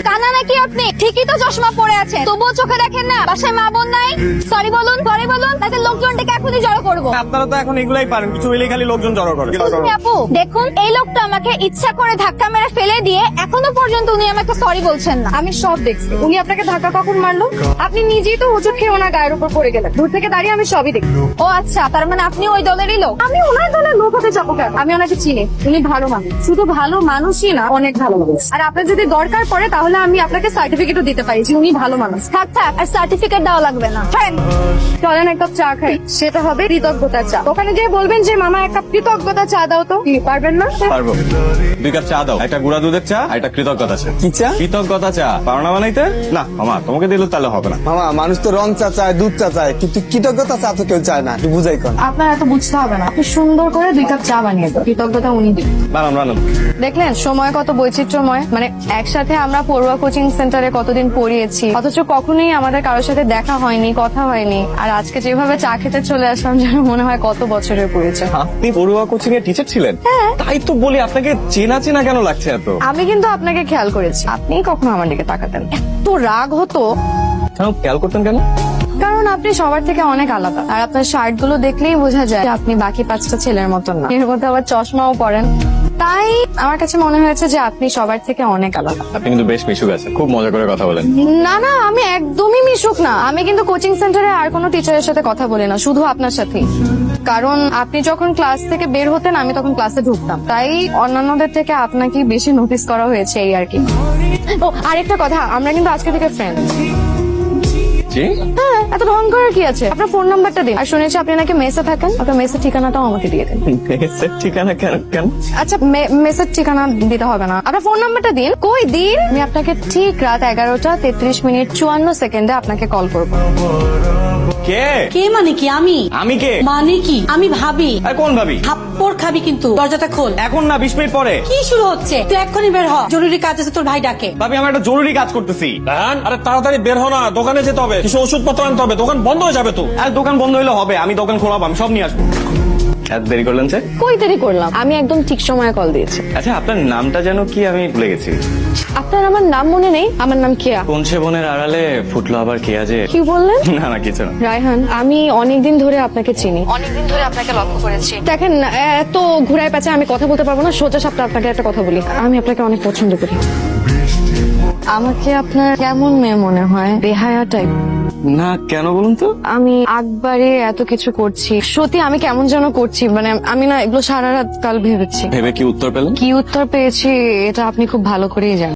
কানা নাকি আপনি? ঠিকই তো চশমা পরে আছেন, তবুও চোখে দেখেন না? বাসায় মা বোন নাই? সরি বলুন, পরে বলুন, তাতে লোকজনটাকে এখনই জড়ো করবো। আপনারা তো এখন এগুলাই পারেন, কিছু হইলেই খালি লোকজন জড়ো করে। তুমি আপু দেখুন, এই লোকটা আমাকে ইচ্ছা করে ধাক্কা মেরে ফেলে দিয়ে এখনো পর্যন্ত উনি আমাকে সরি বলছেন না। আমি সব দেখছি। উনি আপনাকে ধাক্কা কখন মারলো? আপনি নিজেই তো হোঁচট খেয়ে ওনার গায়ের উপর পড়ে গেলেন। দূর থেকে দাঁড়িয়ে আমি সবই দেখি। ও আচ্ছা, তার মানে আপনি ওই দলেরই লোক? আমি ওনার দলের লোক হতে যাবো কেন? আমি ওনাকে চিনি, উনি ভালো মানুষ। শুধু ভালো মানুষই না, অনেক ভালো মানুষ। আর আপনার যদি দরকার পড়ে তাহলে আমি আপনাকে সার্টিফিকেটও দিতে পারি যে উনি ভালো মানুষ। থাক থাক, আর সার্টিফিকেট দেওয়া লাগবে না। চলেন এক কাপ চা খাই, সেটা হবে কৃতজ্ঞতার চা। ওখানে গিয়ে বলবেন যে মামা এক কাপ কৃতজ্ঞতা চা দাও তো। কি পারবেন না? পারবো। 2 কাপ চা দাও, একটা গুঁড়া দুধের চা, একটা কৃতজ্ঞতা চা। কি চা? কৃতজ্ঞতা চা। পারো না বানাইতে? না মামা, তোমাকে দিলে তাহলে হবে না। মামা, মানুষ তো রং চা চায়, দুধ চা চায়, কিন্তু কৃতজ্ঞতা চা তো কেউ চায় না। একটু বুঝাই কোন। আপনার এত বুঝতে হবে না, আপনি সুন্দর করে 2 কাপ চা বানিয়ে দেন, কৃতজ্ঞতা উনি দিন। বানাম। দেখলেন সময় কত বৈচিত্র্যময়। মানে একসাথে আমরা পড়ুয়া কোচিং সেন্টারে কতদিন পড়িয়েছি, অথচ কখনোই আমাদের কারোর সাথে দেখা হয়নি, কথা হয়নি। আর আজকে যেভাবে চা খেতে চলে আসলাম, যেন মনে হয় কত বছরের পরিচয়। আপনি পড়ুয়া কোচিং এর টিচার ছিলেন? তাই তো বলি, আপনাকে চেনা চেনা কেন লাগছে এত? আমি কিন্তু আপনাকে খেয়াল করেছি, আপনি কখনো আমার দিকে তাকাতেন। এত রাগ হতো কেন খেয়াল করতেন কেন? কারণ আপনি সবার থেকে অনেক আলাদা। আর আপনার শার্ট গুলো দেখলেই বোঝা যায় যে আপনি বাকি 5টা ছেলের মতন না। এর মধ্যে আবার চশমাও পরেন, তাই আমার কাছে মনে হয়েছে যে আপনি সবার থেকে অনেক আলাদা। আপনি কিন্তু বেশ মিশুক আছেন, খুব মজা করে কথা বলেন। না না, আমি একদমই মিশুক না। আমি কিন্তু কোচিং সেন্টারে আর কোনো টিচারের সাথে কথা বলি না, শুধু আপনার সাথেই। কারণ আপনি যখন ক্লাস থেকে বের হতেন, আমি তখন ক্লাসে ঢুকতাম, তাই অন্যান্যদের থেকে আপনাকে বেশি নোটিস করা হয়েছে, এই আর কি। ও আরেকটা কথা, আমরা কিন্তু আজকে থেকে ফ্রেন্ড। জি? হ্যাঁ, এত ঢং করার কি আছে? আপনার ফোন নাম্বারটা দিন। আর শুনেছি আপনি নাকি মেসে থাকেন, আপনার মেসের ঠিকানাটাও আমাকে দিয়ে দিন। মেসের ঠিকানা কেন? আচ্ছা, মেসের ঠিকানা দিতে হবে না, আপনার ফোন নাম্বারটা দিন। কই দিন? আমি আপনাকে ঠিক রাত 11টা 33 মিনিট 54 সেকেন্ডে আপনাকে কল করবো। কে? কে মানে কি? আমি কে? মানে কি? আমি ভাবি। আর কোন ভাবি? থাপ্পড় খাবি কিন্তু। দরজাটা খোল। এখন না, 20 মিনিট পরে। কি শুরু হচ্ছে? তুই এক্ষুনি বের হ, জরুরি কাজ আছে, তোর ভাই ডাকে। ভাবি, আমার একটা জরুরি কাজ করতেছি। আরে তাড়াতাড়ি বের হো না, দোকানে যেতে হবে, কিছু ওষুধপত্র আনতে হবে, দোকান বন্ধ হয়ে যাবে তো। আর দোকান বন্ধ হইলে হবে? আমি দোকান খোলাবো, আমি সব নিয়ে আসবো। এত দেরি করলেন যে? কই দেরি করলাম? আমি একদম ঠিক সময়ে কল দিয়েছি। আচ্ছা, আপনার নামটা যেন কি? আমি ভুলে গেছি। আপনার আমার নাম মনে নেই? আমার নাম কেয়া। কোন সে বনের আড়ালে ফুটলো আবার কে আজে? কি বললেন? না কিছু না। রায়হান, আমি অনেকদিন ধরে আপনাকে চিনি, অনেকদিন ধরে আপনাকে লক্ষ্য করেছি। দেখেন, এত ঘুরায় পেঁচে আমি কথা বলতে পারবো না। সোজা সাপটা আপনাকে একটা কথা বলি, আমি আপনাকে অনেক পছন্দ করি। আমাকে আপনার কেমন মেয়ে মনে হয়? বেহায়া টাইপ না, কেন বলুন তো? আমি একবারে এত কিছু করছি, সত্যি আমি কেমন যেন করছি। মানে আমি না এগুলো সারা রাত কাল ভেবেছি। ভেবে কি উত্তর পেলেন? কি উত্তর পেয়েছি এটা আপনি খুব ভালো করেই জানেন।